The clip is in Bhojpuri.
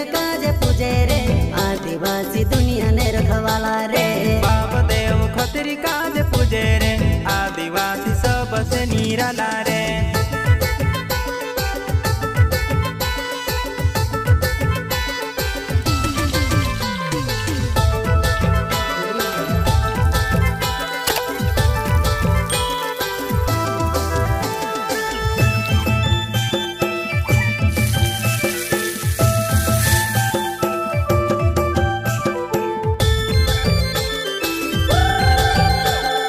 काजे पूजे रे आदिवासी दुनिया ने रखवाला रे। बाप देव खत्री काजे पूजे रे आदिवासी सबसे निराला रे।